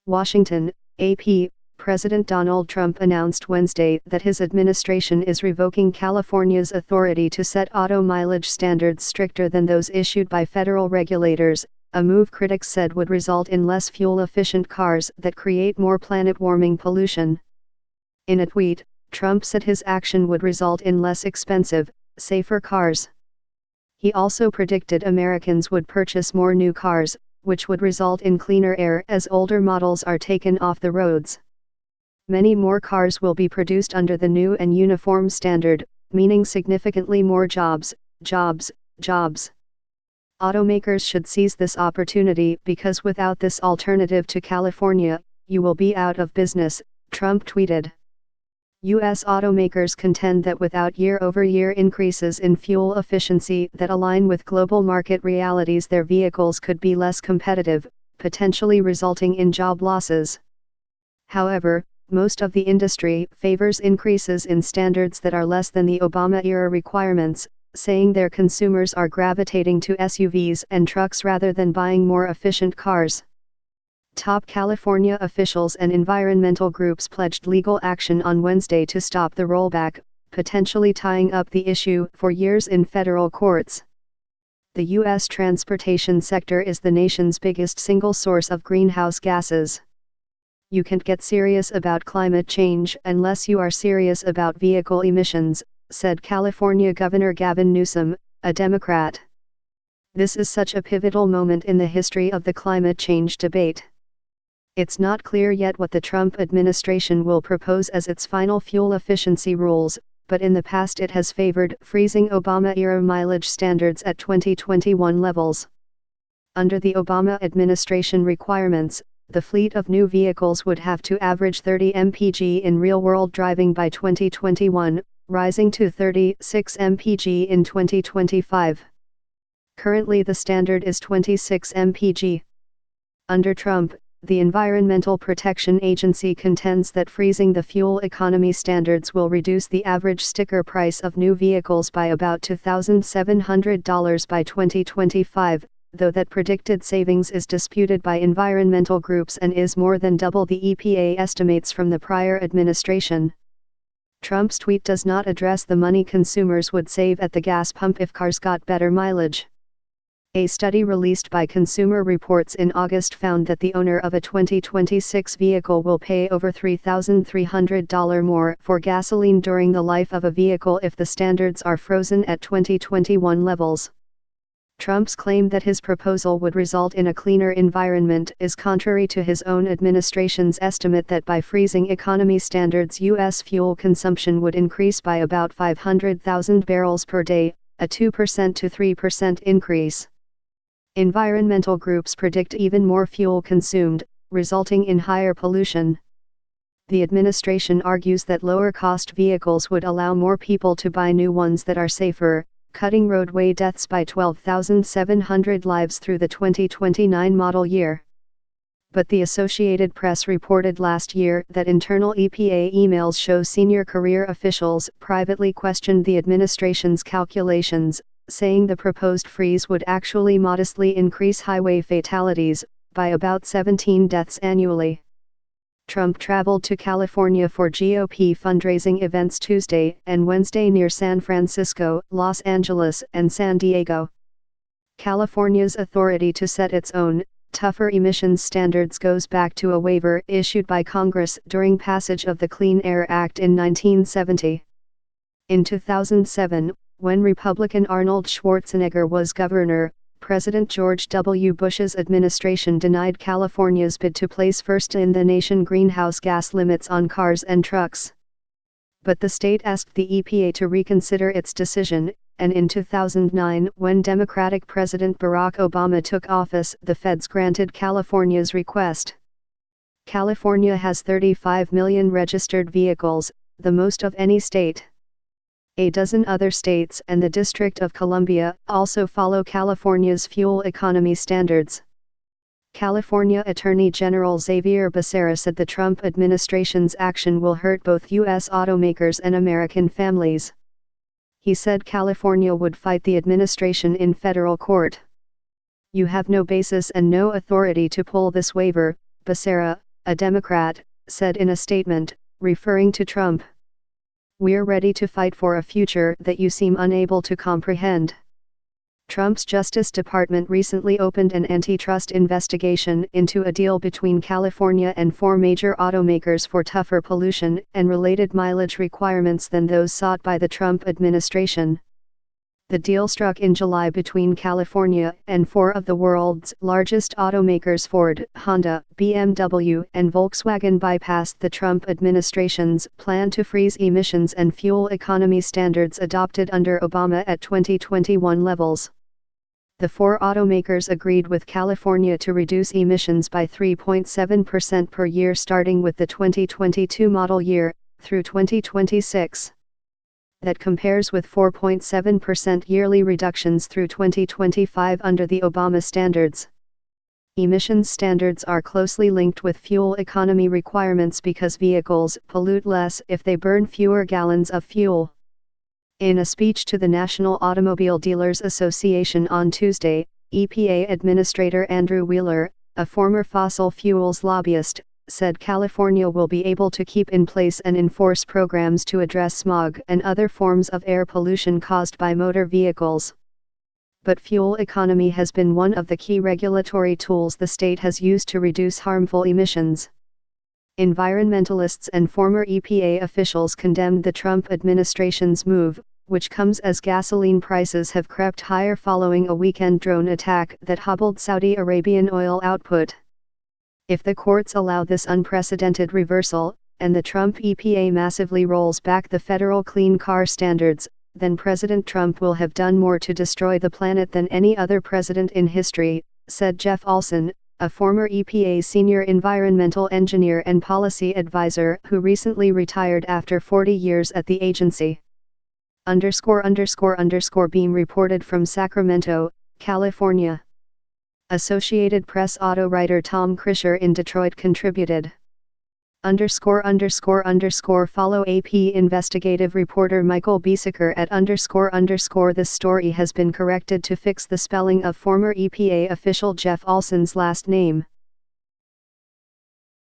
Washington, AP. President Donald Trump announced Wednesday that his administration is revoking California's authority to set auto mileage standards stricter than those issued by federal regulators, a move critics said would result in less fuel-efficient cars that create more planet-warming pollution. In a tweet, Trump said his action would result in less expensive, safer cars. He also predicted Americans would purchase more new cars, which would result in cleaner air as older models are taken off the roads. Many more cars will be produced under the new and uniform standard, meaning significantly more jobs. Automakers should seize this opportunity because without this alternative to California, you will be out of business, Trump tweeted. U.S. automakers contend that without year-over-year increases in fuel efficiency that align with global market realities, their vehicles could be less competitive, potentially resulting in job losses. However, most of the industry favors increases in standards that are less than the Obama-era requirements, saying their consumers are gravitating to SUVs and trucks rather than buying more efficient cars. Top California officials and environmental groups pledged legal action on Wednesday to stop the rollback, potentially tying up the issue for years in federal courts. The U.S. transportation sector is the nation's biggest single source of greenhouse gases. You can't get serious about climate change unless you are serious about vehicle emissions, said California Governor Gavin Newsom, a Democrat. This is such a pivotal moment in the history of the climate change debate. It's not clear yet what the Trump administration will propose as its final fuel efficiency rules, but in the past it has favored freezing Obama-era mileage standards at 2021 levels. Under the Obama administration requirements, the fleet of new vehicles would have to average 30 mpg in real-world driving by 2021, rising to 36 mpg in 2025. Currently the standard is 26 mpg. Under Trump, the Environmental Protection Agency contends that freezing the fuel economy standards will reduce the average sticker price of new vehicles by about $2,700 by 2025, though that predicted savings is disputed by environmental groups and is more than double the EPA estimates from the prior administration. Trump's tweet does not address the money consumers would save at the gas pump if cars got better mileage. A study released by Consumer Reports in August found that the owner of a 2026 vehicle will pay over $3,300 more for gasoline during the life of a vehicle if the standards are frozen at 2021 levels. Trump's claim that his proposal would result in a cleaner environment is contrary to his own administration's estimate that by freezing economy standards U.S. fuel consumption would increase by about 500,000 barrels per day, a 2% to 3% increase. Environmental groups predict even more fuel consumed, resulting in higher pollution. The administration argues that lower-cost vehicles would allow more people to buy new ones that are safer, cutting roadway deaths by 12,700 lives through the 2029 model year. But the Associated Press reported last year that internal EPA emails show senior career officials privately questioned the administration's calculations, saying the proposed freeze would actually modestly increase highway fatalities by about 17 deaths annually. Trump traveled to California for GOP fundraising events Tuesday and Wednesday near San Francisco, Los Angeles, and San Diego. California's authority to set its own, tougher emissions standards goes back to a waiver issued by Congress during passage of the Clean Air Act in 1970. In 2007, when Republican Arnold Schwarzenegger was governor, President George W. Bush's administration denied California's bid to place first in the nation greenhouse gas limits on cars and trucks. But the state asked the EPA to reconsider its decision, and in 2009, when Democratic President Barack Obama took office, the feds granted California's request. California has 35 million registered vehicles, the most of any state. A dozen other states and the District of Columbia also follow California's fuel economy standards. California Attorney General Xavier Becerra said the Trump administration's action will hurt both U.S. automakers and American families. He said California would fight the administration in federal court. "You have no basis and no authority to pull this waiver," Becerra, a Democrat, said in a statement, referring to Trump. "We're ready to fight for a future that you seem unable to comprehend." Trump's Justice Department recently opened an antitrust investigation into a deal between California and 4 major automakers for tougher pollution and related mileage requirements than those sought by the Trump administration. The deal struck in July between California and 4 of the world's largest automakers Ford, Honda, BMW, and Volkswagen bypassed the Trump administration's plan to freeze emissions and fuel economy standards adopted under Obama at 2021 levels. The 4 automakers agreed with California to reduce emissions by 3.7% per year starting with the 2022 model year, through 2026. That compares with 4.7% yearly reductions through 2025 under the Obama standards. Emissions standards are closely linked with fuel economy requirements because vehicles pollute less if they burn fewer gallons of fuel. In a speech to the National Automobile Dealers Association on Tuesday, EPA Administrator Andrew Wheeler, a former fossil fuels lobbyist, said California will be able to keep in place and enforce programs to address smog and other forms of air pollution caused by motor vehicles. But fuel economy has been one of the key regulatory tools the state has used to reduce harmful emissions. Environmentalists and former EPA officials condemned the Trump administration's move, which comes as gasoline prices have crept higher following a weekend drone attack that hobbled Saudi Arabian oil output. If the courts allow this unprecedented reversal, and the Trump EPA massively rolls back the federal clean car standards, then President Trump will have done more to destroy the planet than any other president in history, said Jeff Olson, a former EPA senior environmental engineer and policy advisor who recently retired after 40 years at the agency. Beam reported from Sacramento, California. Associated Press auto writer Tom Krisher in Detroit contributed. Follow AP investigative reporter Michael Biesecker at _ This story has been corrected to fix the spelling of former EPA official Jeff Olson's last name.